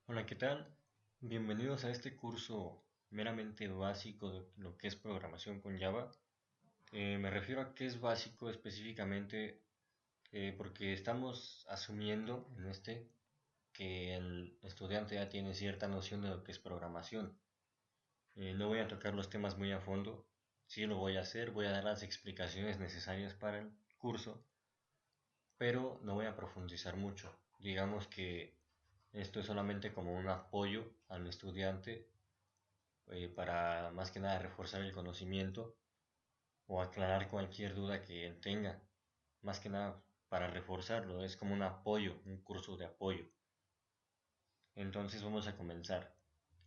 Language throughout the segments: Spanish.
Hola, ¿qué tal? Bienvenidos a este curso meramente básico de lo que es programación con Java. Me refiero a qué es básico específicamente porque estamos asumiendo en este que el estudiante ya tiene cierta noción de lo que es programación. No voy a tocar los temas muy a fondo, sí lo voy a hacer, voy a dar las explicaciones necesarias para el curso, pero no voy a profundizar mucho. Digamos que esto es solamente como un apoyo al estudiante para más que nada reforzar el conocimiento o aclarar cualquier duda que él tenga. Más que nada para reforzarlo, es como un apoyo, un curso de apoyo. Entonces vamos a comenzar.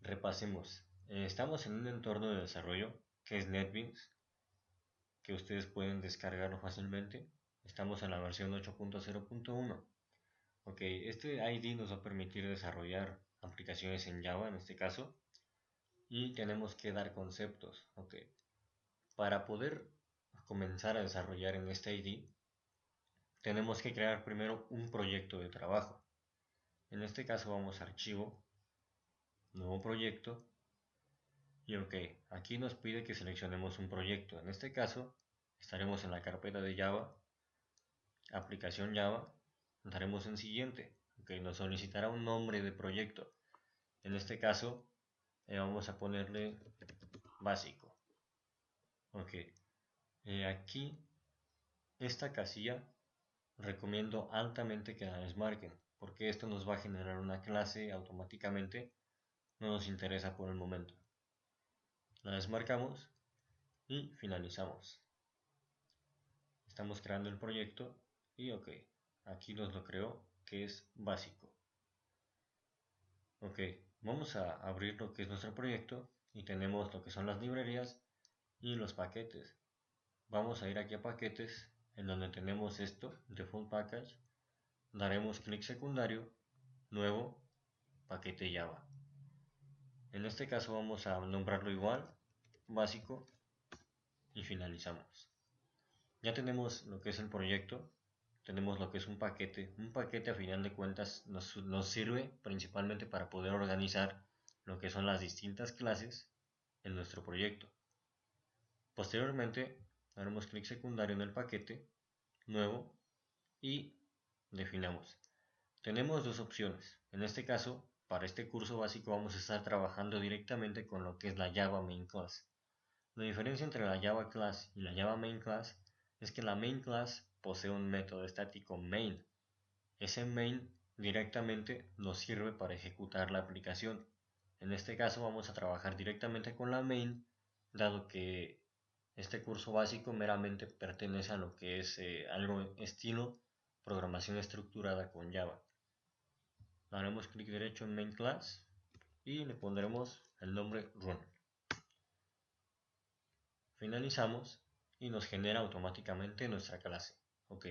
Repasemos. Estamos en un entorno de desarrollo que es NetBeans, que ustedes pueden descargarlo fácilmente. Estamos en la versión 8.0.1. Ok, este ID nos va a permitir desarrollar aplicaciones en Java en este caso y tenemos que dar conceptos. Ok, para poder comenzar a desarrollar en este ID, tenemos que crear primero un proyecto de trabajo. En este caso vamos a archivo, nuevo proyecto y ok, aquí nos pide que seleccionemos un proyecto. En este caso estaremos en la carpeta de Java, aplicación Java, daremos en siguiente. Ok, nos solicitará un nombre de proyecto. En este caso vamos a ponerle básico. Ok, aquí esta casilla recomiendo altamente que la desmarquen, porque esto nos va a generar una clase automáticamente, no nos interesa por el momento. La desmarcamos y finalizamos. Estamos creando el proyecto y ok, aquí nos lo creó que es básico. Ok, vamos a abrir lo que es nuestro proyecto y tenemos lo que son las librerías y los paquetes. Vamos a ir aquí a paquetes en donde tenemos esto, default package, daremos clic secundario, nuevo, paquete Java. En este caso vamos a nombrarlo igual, básico, y finalizamos. Ya tenemos lo que es el proyecto, tenemos lo que es un paquete. Un paquete a final de cuentas nos sirve principalmente para poder organizar lo que son las distintas clases en nuestro proyecto. Posteriormente haremos clic secundario en el paquete, nuevo, y definamos. Tenemos dos opciones. En este caso, para este curso básico vamos a estar trabajando directamente con lo que es la Java Main Class. La diferencia entre la Java Class y la Java Main Class es que la Main Class posee un método estático main. Ese main directamente nos sirve para ejecutar la aplicación. En este caso vamos a trabajar directamente con la main, dado que este curso básico meramente pertenece a lo que es algo estilo programación estructurada con Java. Haremos clic derecho en main class y le pondremos el nombre run. Finalizamos y nos genera automáticamente nuestra clase. Ok,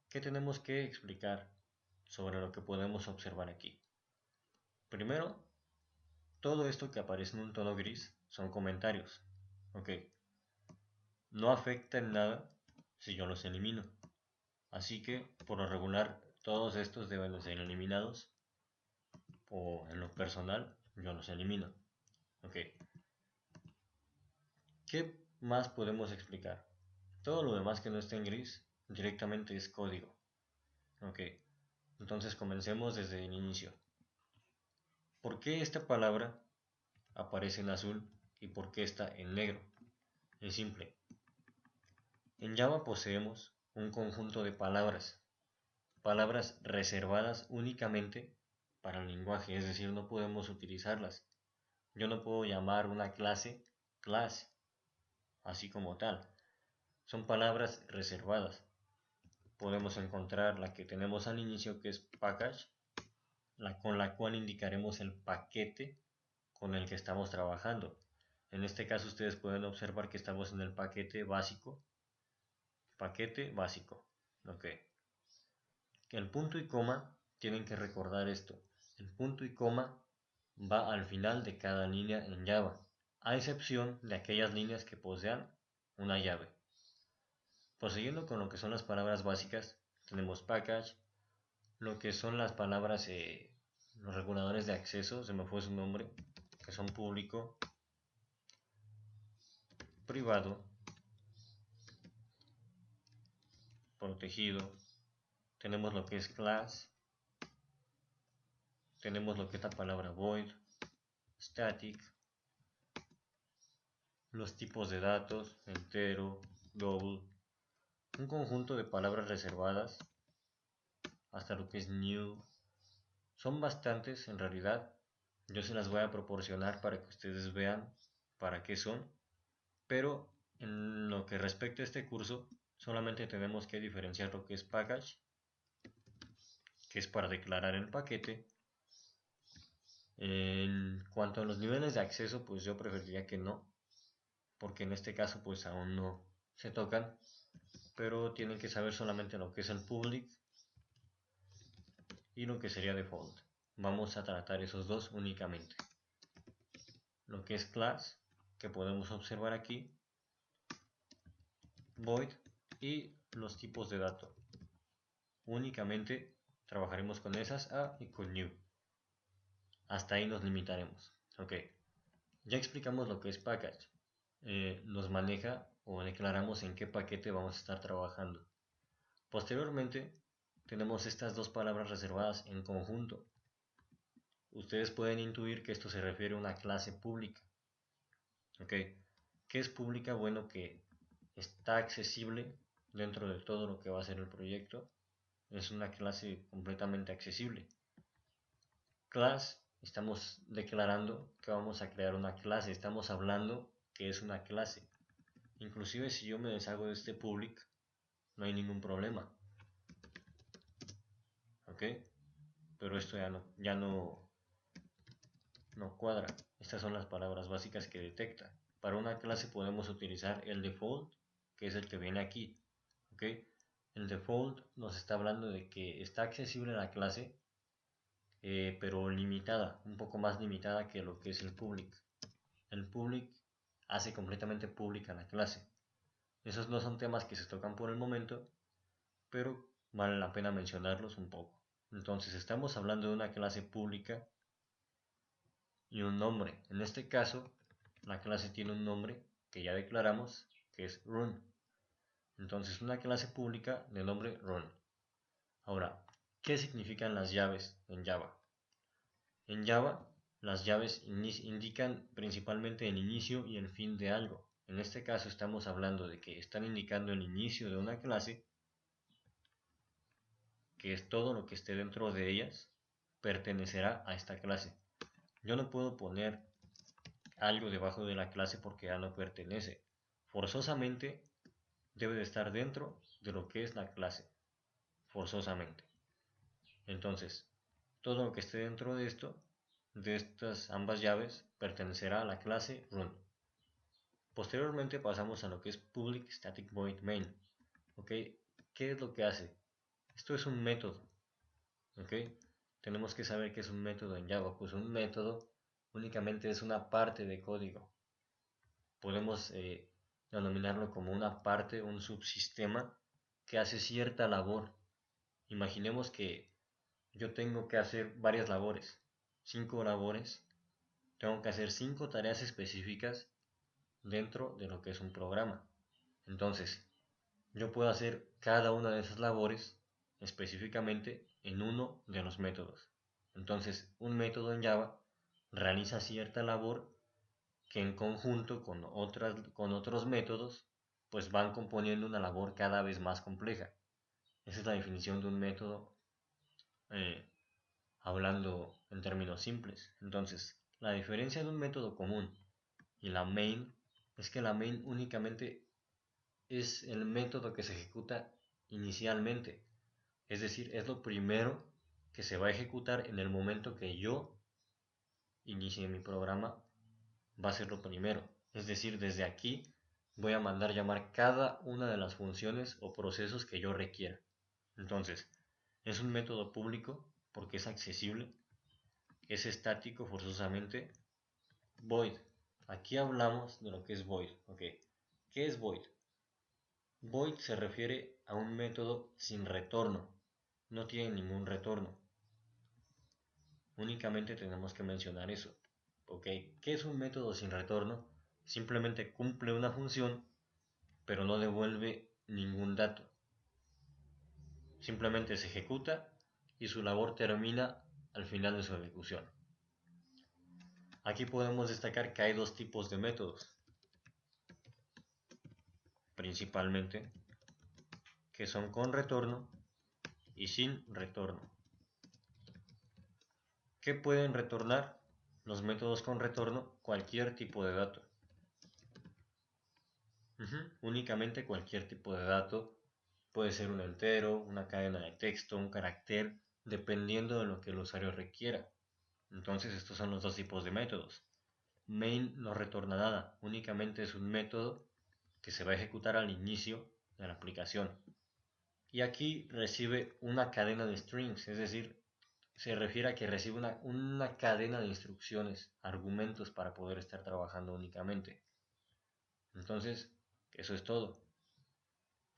¿qué tenemos que explicar sobre lo que podemos observar aquí? Primero, todo esto que aparece en un tono gris son comentarios. Ok, no afecta en nada si yo los elimino. Así que, por lo regular, todos estos deben de ser eliminados o en lo personal yo los elimino. Ok, ¿qué más podemos explicar? Todo lo demás que no esté en gris directamente es código. Ok, entonces comencemos desde el inicio. ¿Por qué esta palabra aparece en azul y por qué está en negro? Es simple. En Java poseemos un conjunto de palabras, palabras reservadas únicamente para el lenguaje, es decir, no podemos utilizarlas. Yo no puedo llamar una clase class, así como tal. Son palabras reservadas. Podemos encontrar la que tenemos al inicio, que es package, con la cual indicaremos el paquete con el que estamos trabajando. En este caso ustedes pueden observar que estamos en el paquete básico. Paquete básico. Ok. El punto y coma, tienen que recordar esto. El punto y coma va al final de cada línea en Java, a excepción de aquellas líneas que posean una llave. Prosiguiendo con lo que son las palabras básicas, tenemos package, lo que son las palabras los reguladores de acceso, se me fue su nombre, que son público, privado, protegido. Tenemos lo que es class, tenemos lo que es la palabra void, static, los tipos de datos, entero, double, un conjunto de palabras reservadas, hasta lo que es new. Son bastantes en realidad. Yo se las voy a proporcionar para que ustedes vean para qué son. Pero en lo que respecta a este curso, solamente tenemos que diferenciar lo que es package, que es para declarar el paquete. En cuanto a los niveles de acceso, pues yo preferiría que no, porque en este caso pues aún no se tocan, pero tienen que saber solamente lo que es el public y lo que sería default. Vamos a tratar esos dos únicamente. Lo que es class, que podemos observar aquí, void y los tipos de datos. Únicamente trabajaremos con esas y con new. Hasta ahí nos limitaremos. Ok, ya explicamos lo que es package. Nos maneja o declaramos en qué paquete vamos a estar trabajando. Posteriormente, tenemos estas dos palabras reservadas en conjunto. Ustedes pueden intuir que esto se refiere a una clase pública. Ok, ¿qué es pública? Bueno, que está accesible dentro de todo lo que va a ser el proyecto. Es una clase completamente accesible. Class, estamos declarando que vamos a crear una clase, estamos hablando que es una clase. Inclusive si yo me deshago de este public, no hay ningún problema. ¿Ok? Pero esto no cuadra. Estas son las palabras básicas que detecta. Para una clase podemos utilizar el default, que es el que viene aquí. ¿Ok? El default nos está hablando de que está accesible la clase, pero limitada, un poco más limitada que lo que es el public. El public hace completamente pública la clase. Esos no son temas que se tocan por el momento, pero vale la pena mencionarlos un poco. Entonces estamos hablando de una clase pública y un nombre. En este caso, la clase tiene un nombre que ya declaramos, que es run. Entonces una clase pública de nombre run. Ahora, ¿qué significan las llaves en Java? En Java, las llaves indican principalmente el inicio y el fin de algo. En este caso estamos hablando de que están indicando el inicio de una clase, que es todo lo que esté dentro de ellas, pertenecerá a esta clase. Yo no puedo poner algo debajo de la clase porque ya no pertenece. Forzosamente debe de estar dentro de lo que es la clase. Forzosamente. Entonces, todo lo que esté dentro de esto, de estas ambas llaves, pertenecerá a la clase run. Posteriormente pasamos a lo que es public static void main. ¿Ok? ¿Qué es lo que hace? Esto es un método. ¿Ok? Tenemos que saber qué es un método en Java. Pues un método únicamente es una parte de código. Podemos denominarlo como una parte, un subsistema que hace cierta labor. Imaginemos que yo tengo que hacer varias labores, 5 labores. Tengo que hacer 5 tareas específicas dentro de lo que es un programa. Entonces, yo puedo hacer cada una de esas labores específicamente en uno de los métodos. Entonces, un método en Java realiza cierta labor que en conjunto con otros métodos, pues van componiendo una labor cada vez más compleja. Esa es la definición de un método, eh, hablando en términos simples. Entonces, la diferencia de un método común y la main es que la main únicamente es el método que se ejecuta inicialmente. Es decir, es lo primero que se va a ejecutar en el momento que yo inicie mi programa. Va a ser lo primero. Es decir, desde aquí voy a mandar llamar cada una de las funciones o procesos que yo requiera. Entonces, es un método público porque es accesible, es estático forzosamente. Void. Aquí hablamos de lo que es void. ¿Ok? ¿Qué es void? Void se refiere a un método sin retorno. No tiene ningún retorno. Únicamente tenemos que mencionar eso. ¿Ok? ¿Qué es un método sin retorno? Simplemente cumple una función, pero no devuelve ningún dato. Simplemente se ejecuta y su labor termina al final de su ejecución. Aquí podemos destacar que hay dos tipos de métodos, principalmente, que son con retorno y sin retorno. ¿Qué pueden retornar? Los métodos con retorno, cualquier tipo de dato. Únicamente cualquier tipo de dato. Puede ser un entero, una cadena de texto, un carácter, dependiendo de lo que el usuario requiera. Entonces estos son los dos tipos de métodos. Main no retorna nada, únicamente es un método que se va a ejecutar al inicio de la aplicación. Y aquí recibe una cadena de strings, es decir, se refiere a que recibe una cadena de instrucciones, argumentos para poder estar trabajando únicamente. Entonces, eso es todo.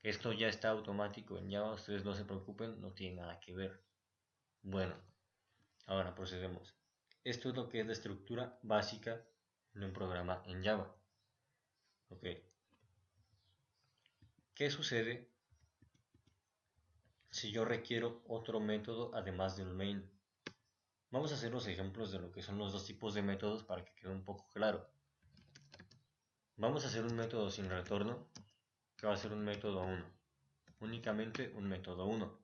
Esto ya está automático en Java, ustedes no se preocupen, no tiene nada que ver. Bueno, ahora procedemos. Esto es lo que es la estructura básica de un programa en Java. Ok. ¿Qué sucede si yo requiero otro método además del main? Vamos a hacer los ejemplos de lo que son los dos tipos de métodos para que quede un poco claro. Vamos a hacer un método sin retorno, que va a ser un método 1. Únicamente un método 1.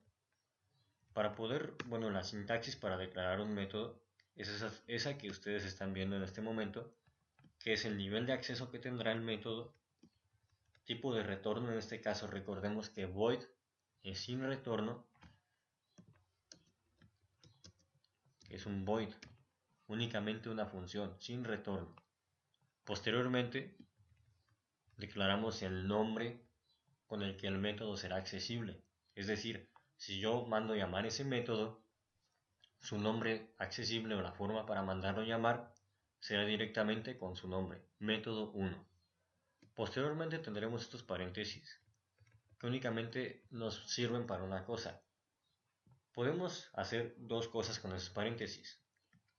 Para poder, bueno, la sintaxis para declarar un método es esa que ustedes están viendo en este momento, que es el nivel de acceso que tendrá el método, tipo de retorno, en este caso recordemos que void es sin retorno, es un void, únicamente una función, sin retorno. Posteriormente, declaramos el nombre con el que el método será accesible. Es decir, si yo mando llamar ese método, su nombre accesible o la forma para mandarlo llamar será directamente con su nombre, método 1. Posteriormente tendremos estos paréntesis, que únicamente nos sirven para una cosa. Podemos hacer dos cosas con esos paréntesis.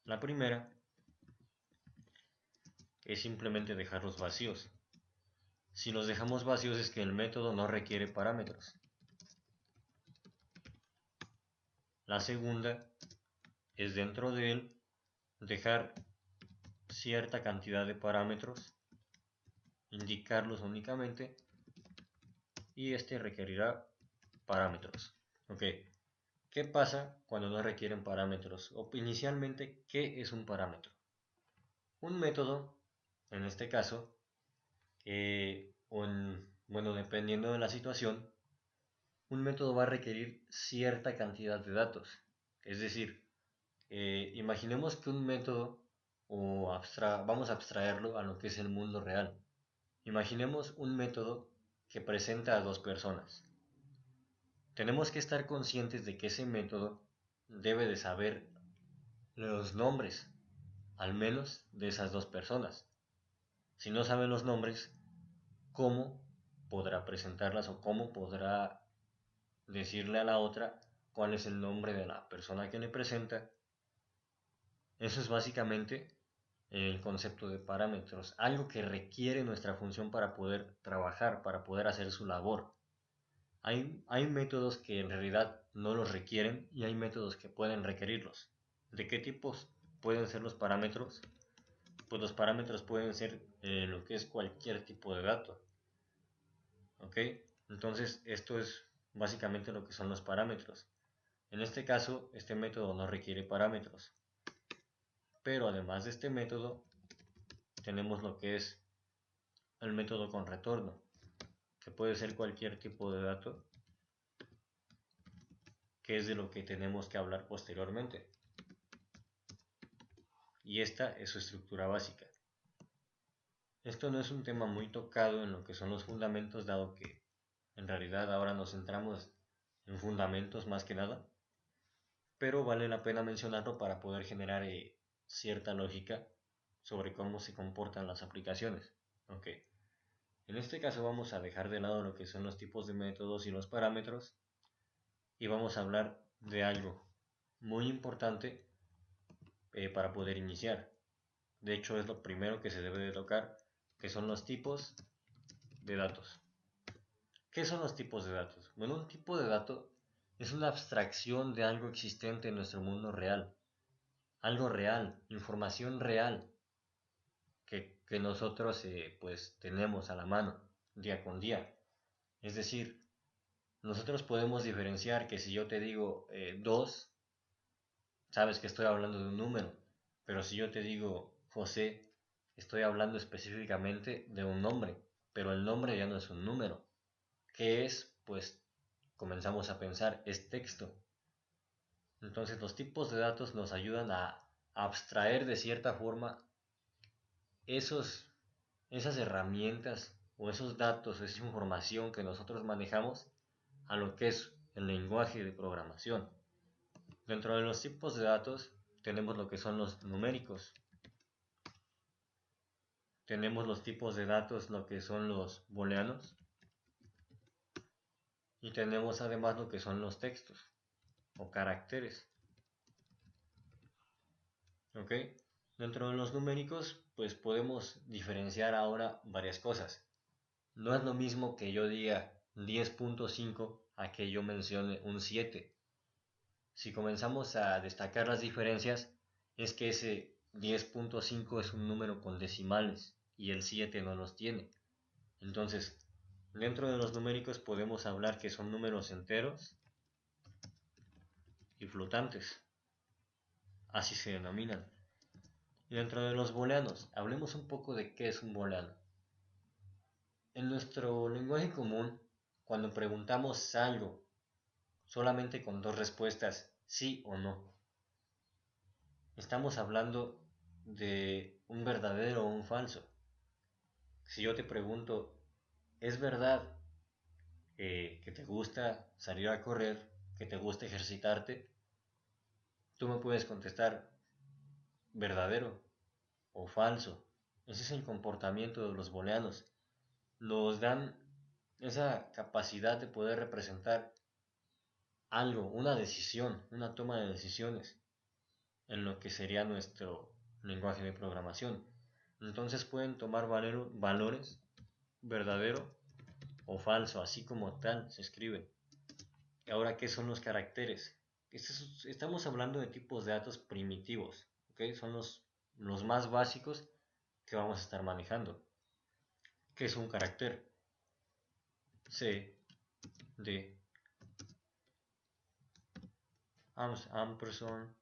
La primera es simplemente dejarlos vacíos. Si los dejamos vacíos es que el método no requiere parámetros. La segunda es dentro de él dejar cierta cantidad de parámetros, indicarlos únicamente, y este requerirá parámetros. Ok, ¿qué pasa cuando no requieren parámetros? O inicialmente, ¿qué es un parámetro? Un método, en este caso, bueno, dependiendo de la situación, un método va a requerir cierta cantidad de datos. Es decir, imaginemos que un método, vamos a abstraerlo a lo que es el mundo real. Imaginemos un método que presenta a dos personas. Tenemos que estar conscientes de que ese método debe de saber los nombres, al menos de esas dos personas. Si no sabe los nombres, ¿cómo podrá presentarlas o cómo podrá decirle a la otra cuál es el nombre de la persona que le presenta? Eso es básicamente el concepto de parámetros, algo que requiere nuestra función para poder trabajar, para poder hacer su labor. Hay métodos que en realidad no los requieren y hay métodos que pueden requerirlos. ¿De qué tipos pueden ser los parámetros? Pues los parámetros pueden ser lo que es cualquier tipo de dato. ¿Ok? Entonces esto es básicamente lo que son los parámetros. En este caso, este método no requiere parámetros. Pero además de este método, tenemos lo que es el método con retorno, que puede ser cualquier tipo de dato, que es de lo que tenemos que hablar posteriormente. Y esta es su estructura básica. Esto no es un tema muy tocado en lo que son los fundamentos, dado que en realidad ahora nos centramos en fundamentos más que nada, pero vale la pena mencionarlo para poder generar cierta lógica sobre cómo se comportan las aplicaciones. Ok, en este caso vamos a dejar de lado lo que son los tipos de métodos y los parámetros y vamos a hablar de algo muy importante para poder iniciar. De hecho, es lo primero que se debe de tocar, que son los tipos de datos. ¿Qué son los tipos de datos? Bueno, un tipo de dato es una abstracción de algo existente en nuestro mundo real. Algo real, información real que nosotros pues tenemos a la mano día con día. Es decir, nosotros podemos diferenciar que si yo te digo 2, sabes que estoy hablando de un número, pero si yo te digo José, estoy hablando específicamente de un nombre, pero el nombre ya no es un número. ¿Qué es? Pues comenzamos a pensar, es texto. Entonces los tipos de datos nos ayudan a abstraer de cierta forma esas herramientas o esos datos, esa información que nosotros manejamos a lo que es el lenguaje de programación. Dentro de los tipos de datos tenemos lo que son los numéricos. Tenemos los tipos de datos, lo que son los booleanos. Y tenemos además lo que son los textos o caracteres. ¿Ok? Dentro de los numéricos, pues podemos diferenciar ahora varias cosas. No es lo mismo que yo diga 10.5 a que yo mencione un 7. Si comenzamos a destacar las diferencias, es que ese 10.5 es un número con decimales y el 7 no los tiene. Entonces, dentro de los numéricos podemos hablar que son números enteros y flotantes. Así se denominan. Y dentro de los booleanos, hablemos un poco de qué es un booleano. En nuestro lenguaje común, cuando preguntamos algo solamente con dos respuestas, sí o no, estamos hablando de un verdadero o un falso. Si yo te pregunto, ¿es verdad que te gusta salir a correr, que te gusta ejercitarte? Tú me puedes contestar verdadero o falso. Ese es el comportamiento de los booleanos. Nos dan esa capacidad de poder representar algo, una decisión, una toma de decisiones en lo que sería nuestro lenguaje de programación. Entonces pueden tomar valores verdadero o falso, así como tal se escribe. Ahora, ¿qué son los caracteres? Estamos hablando de tipos de datos primitivos, ¿okay? Son los más básicos que vamos a estar manejando. ¿Qué es un carácter? C, D, ampersand.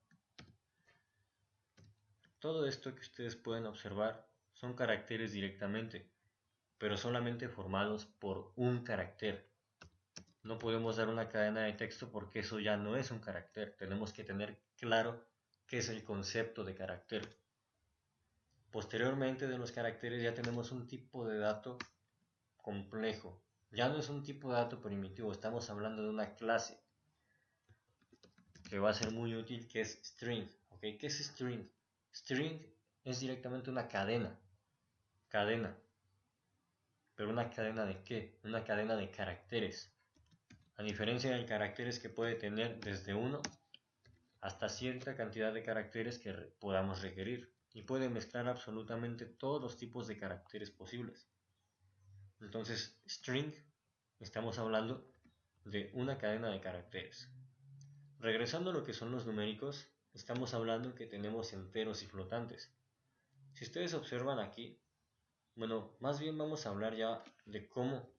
Todo esto que ustedes pueden observar son caracteres directamente, pero solamente formados por un carácter. No podemos dar una cadena de texto porque eso ya no es un carácter. Tenemos que tener claro qué es el concepto de carácter. Posteriormente de los caracteres ya tenemos un tipo de dato complejo. Ya no es un tipo de dato primitivo, estamos hablando de una clase que va a ser muy útil, que es string. ¿Okay? ¿Qué es string? String es directamente una cadena. Cadena. ¿Pero una cadena de qué? Una cadena de caracteres. A diferencia de caracteres que puede tener desde 1 hasta cierta cantidad de caracteres que podamos requerir. Y puede mezclar absolutamente todos los tipos de caracteres posibles. Entonces, string, estamos hablando de una cadena de caracteres. Regresando a lo que son los numéricos, estamos hablando que tenemos enteros y flotantes. Si ustedes observan aquí, bueno, más bien vamos a hablar ya de cómo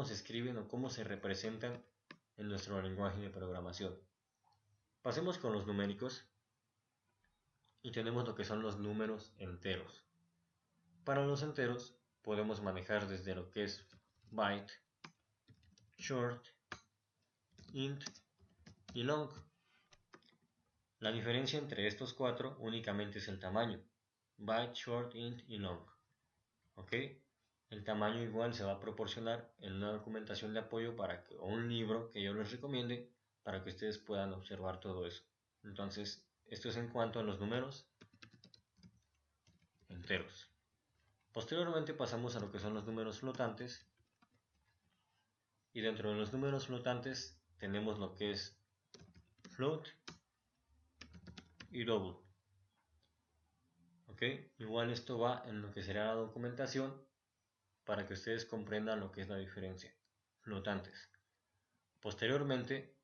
se escriben o cómo se representan en nuestro lenguaje de programación. Pasemos con los numéricos y tenemos lo que son los números enteros. Para los enteros podemos manejar desde lo que es byte, short, int y long. La diferencia entre estos cuatro únicamente es el tamaño. Byte, short, int y long. ¿Ok? El tamaño igual se va a proporcionar en una documentación de apoyo o un libro que yo les recomiende para que ustedes puedan observar todo eso. Entonces, esto es en cuanto a los números enteros. Posteriormente pasamos a lo que son los números flotantes. Y dentro de los números flotantes tenemos lo que es float y double. ¿Ok? Igual esto va en lo que será la documentación para que ustedes comprendan lo que es la diferencia. Flotantes. Posteriormente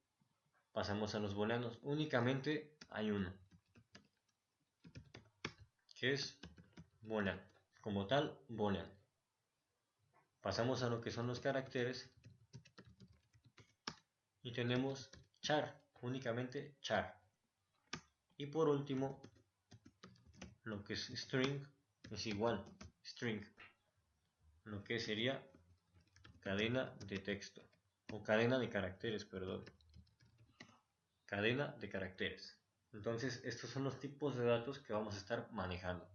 pasamos a los booleanos. Únicamente hay uno, que es boolean. Como tal, boolean. Pasamos a lo que son los caracteres y tenemos char, únicamente char. Y por último, lo que es string es igual, string, lo que sería cadena de texto, o cadena de caracteres, perdón. Cadena de caracteres. Entonces, estos son los tipos de datos que vamos a estar manejando.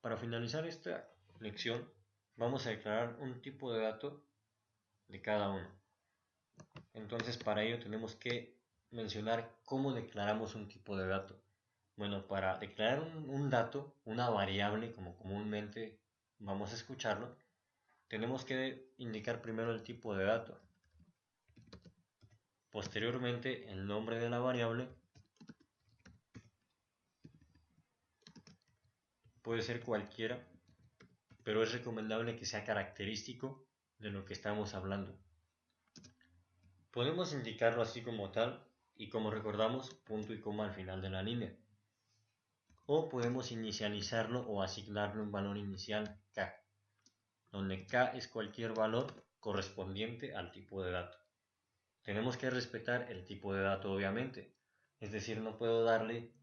Para finalizar esta lección, vamos a declarar un tipo de dato de cada uno. Entonces, para ello tenemos que mencionar cómo declaramos un tipo de dato. Bueno, para declarar un dato, una variable, como comúnmente vamos a escucharlo, tenemos que indicar primero el tipo de dato. Posteriormente, el nombre de la variable. Puede ser cualquiera, pero es recomendable que sea característico de lo que estamos hablando. Podemos indicarlo así como tal y, como recordamos, punto y coma al final de la línea. O podemos inicializarlo o asignarle un valor inicial k, donde k es cualquier valor correspondiente al tipo de dato. Tenemos que respetar el tipo de dato, obviamente, es decir, no puedo darle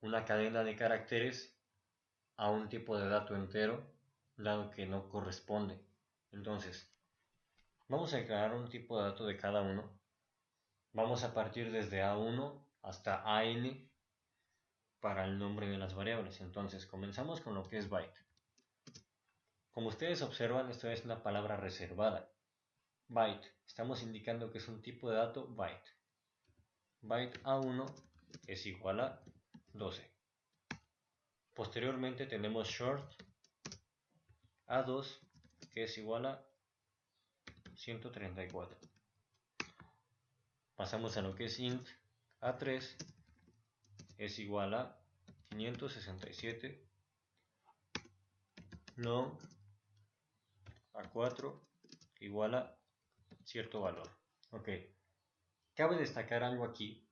una cadena de caracteres a un tipo de dato entero, dado que no corresponde. Entonces, vamos a declarar un tipo de dato de cada uno. Vamos a partir desde A1 hasta AN para el nombre de las variables. Entonces, comenzamos con lo que es byte. Como ustedes observan, esto es una palabra reservada. Byte, estamos indicando que es un tipo de dato byte. Byte A1 es igual a 12. Posteriormente tenemos short A2, que es igual a 134. Pasamos a lo que es int A3, es igual a 567. Long A4 igual a cierto valor. Ok, cabe destacar algo aquí,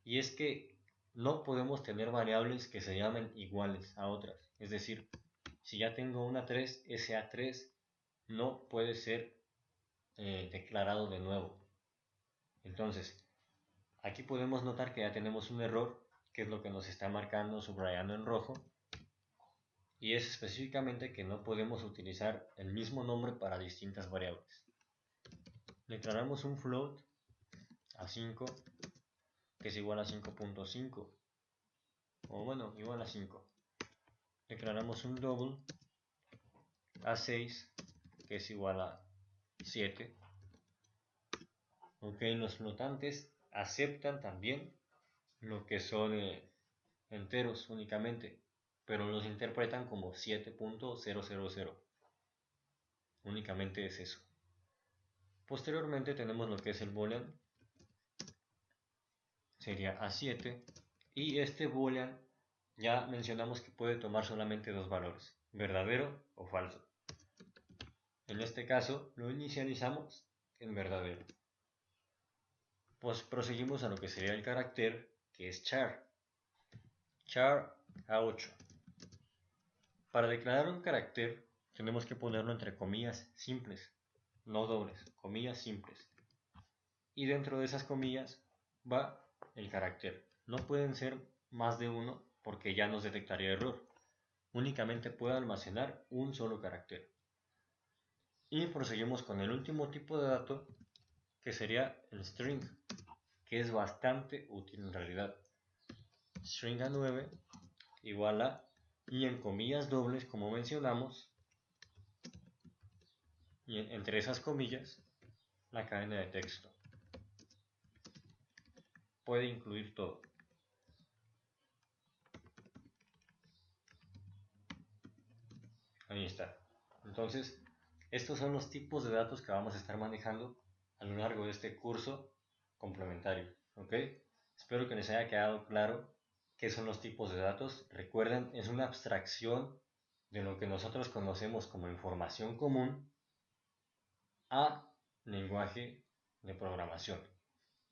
y es que no podemos tener variables que se llamen iguales a otras. Es decir, si ya tengo una 3, ese A3 no puede ser declarado de nuevo. Entonces, aquí podemos notar que ya tenemos un error, que es lo que nos está marcando, subrayando en rojo, y es específicamente que no podemos utilizar el mismo nombre para distintas variables. Declaramos un float a 5, que es igual a 5.5, o bueno, igual a 5. Declaramos un double a 6, que es igual a 7. Ok, los flotantes aceptan también lo que son enteros únicamente, pero los interpretan como 7.000. Únicamente es eso. Posteriormente tenemos lo que es el boolean, sería A7, y este boolean ya mencionamos que puede tomar solamente dos valores, verdadero o falso. En este caso lo inicializamos en verdadero. Pues proseguimos a lo que sería el carácter, que es char. Char A8. Para declarar un carácter tenemos que ponerlo entre comillas simples, no dobles, comillas simples. Y dentro de esas comillas va el carácter. No pueden ser más de uno porque ya nos detectaría error. Únicamente puede almacenar un solo carácter. Y proseguimos con el último tipo de dato, que sería el string, que es bastante útil en realidad. String A9 igual a, y en comillas dobles, como mencionamos, y entre esas comillas, la cadena de texto. Puede incluir todo. Ahí está. Entonces, estos son los tipos de datos que vamos a estar manejando a lo largo de este curso complementario. ¿Ok? Espero que les haya quedado claro qué son los tipos de datos. Recuerden, es una abstracción de lo que nosotros conocemos como información común a lenguaje de programación.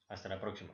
Hasta la próxima.